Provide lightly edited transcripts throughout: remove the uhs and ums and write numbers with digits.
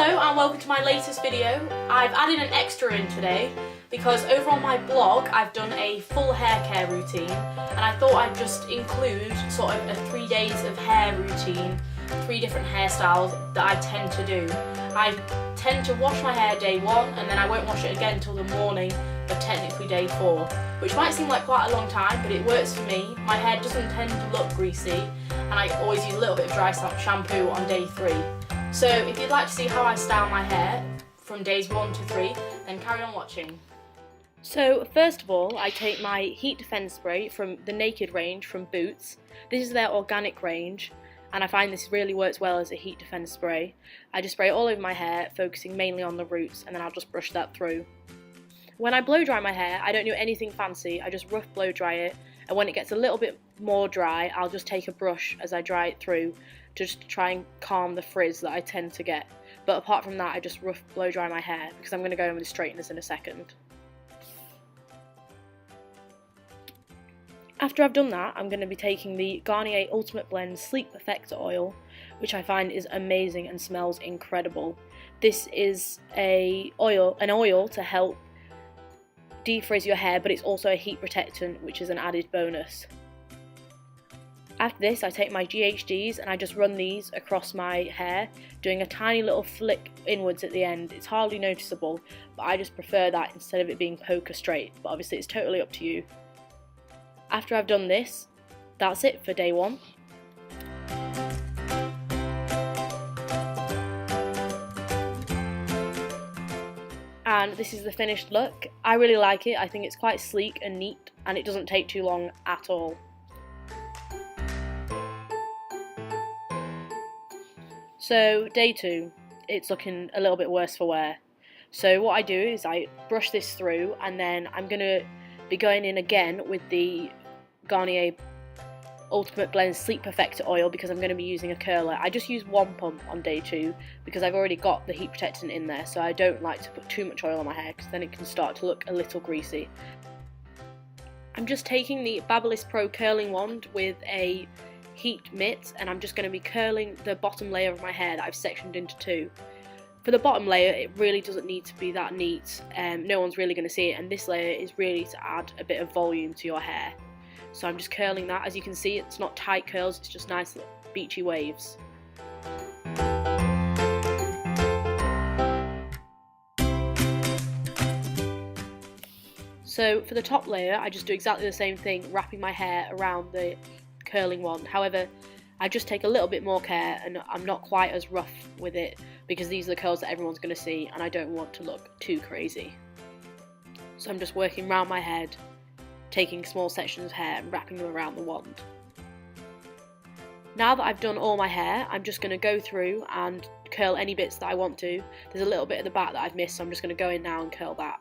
Hello and welcome to my latest video. I've added an extra in today because over on my blog I've done a full hair care routine and I thought I'd just include sort of a 3 days of hair routine, 3 different hairstyles that I tend to do. I tend to wash my hair day 1 and then I won't wash it again until the morning of technically day 4, which might seem like quite a long time, but it works for me. My hair doesn't tend to look greasy and I always use a little bit of dry shampoo on day 3. So if you'd like to see how I style my hair from days 1 to 3, then carry on watching. So first of all, I take my Heat Defend spray from the Naked range from Boots. This is their organic range and I find this really works well as a Heat Defend spray. I just spray it all over my hair, focusing mainly on the roots, and then I'll just brush that through. When I blow dry my hair, I don't do anything fancy, I just rough blow dry it, and when it gets a little bit more dry, I'll just take a brush as I dry it through, just to try and calm the frizz that I tend to get. But apart from that, I just rough blow dry my hair because I'm going to go in with straighteners in a second. After I've done that, I'm going to be taking the Garnier Ultimate Blend Sleep Perfector Oil, which I find is amazing and smells incredible. This is an oil to help defrizz your hair, but it's also a heat protectant, which is an added bonus. After this, I take my GHDs and I just run these across my hair, doing a tiny little flick inwards at the end. It's hardly noticeable, but I just prefer that instead of it being poker straight, but obviously it's totally up to you. After I've done this, that's it for day 1. And this is the finished look. I really like it. I think it's quite sleek and neat and it doesn't take too long at all. So day 2, it's looking a little bit worse for wear. So what I do is I brush this through and then I'm going to be going in again with the Garnier Ultimate Blend Sleep Perfector Oil because I'm going to be using a curler. I just use 1 pump on day 2 because I've already got the heat protectant in there, so I don't like to put too much oil on my hair because then it can start to look a little greasy. I'm just taking the Babyliss Pro curling wand with a heat mitt and I'm just going to be curling the bottom layer of my hair that I've sectioned into 2. For the bottom layer, it really doesn't need to be that neat, no one's really going to see it, and this layer is really to add a bit of volume to your hair. So I'm just curling that. As you can see, it's not tight curls, it's just nice little beachy waves. So for the top layer, I just do exactly the same thing, wrapping my hair around the curling one. However, I just take a little bit more care and I'm not quite as rough with it because these are the curls that everyone's going to see and I don't want to look too crazy. So I'm just working around my head, taking small sections of hair and wrapping them around the wand. Now that I've done all my hair, I'm just going to go through and curl any bits that I want to. There's a little bit at the back that I've missed, so I'm just going to go in now and curl that.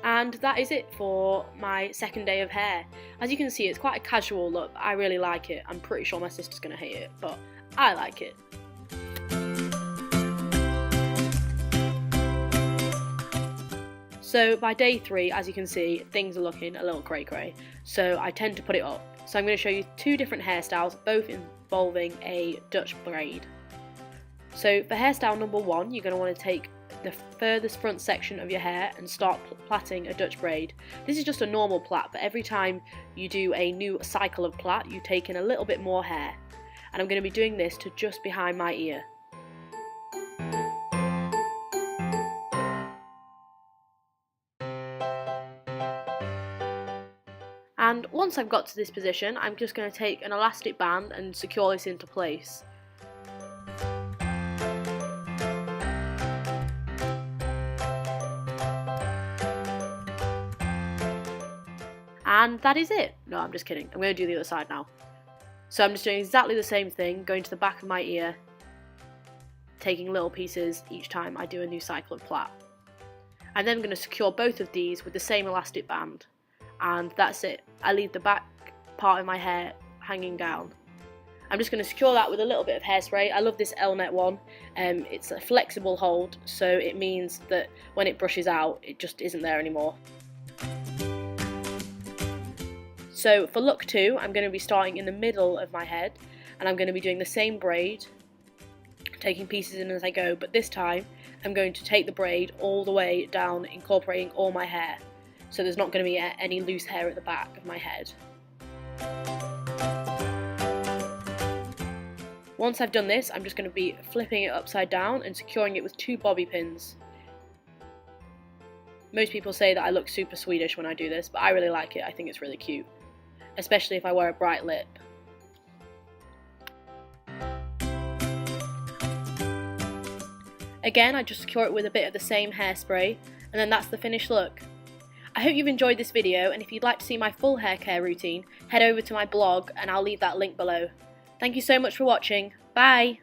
And that is it for my second day of hair. As you can see, it's quite a casual look. I really like it. I'm pretty sure my sister's going to hate it, but I like it. So by day 3, as you can see, things are looking a little cray-cray. So I tend to put it up. So I'm going to show you 2 different hairstyles, both involving a Dutch braid. So for hairstyle number 1, you're going to want to take the furthest front section of your hair and start plaiting a Dutch braid. This is just a normal plait, but every time you do a new cycle of plait, you take in a little bit more hair. And I'm going to be doing this to just behind my ear. And once I've got to this position, I'm just going to take an elastic band and secure this into place. And that is it. No, I'm just kidding. I'm going to do the other side now. So I'm just doing exactly the same thing, going to the back of my ear, taking little pieces each time I do a new cycle of plait. And then I'm going to secure both of these with the same elastic band. And that's it. I leave the back part of my hair hanging down. I'm just going to secure that with a little bit of hairspray. I love this Elnet one. It's a flexible hold, so it means that when it brushes out, it just isn't there anymore. So for look 2, I'm going to be starting in the middle of my head, and I'm going to be doing the same braid taking pieces in as I go, but this time I'm going to take the braid all the way down, incorporating all my hair, so there's not going to be any loose hair at the back of my head. Once I've done this, I'm just going to be flipping it upside down and securing it with 2 bobby pins. Most people say that I look super Swedish when I do this, but I really like it. I think it's really cute, especially if I wear a bright lip. Again, I just secure it with a bit of the same hairspray, and then that's the finished look. I hope you've enjoyed this video, and if you'd like to see my full hair care routine, head over to my blog and I'll leave that link below. Thank you so much for watching. Bye!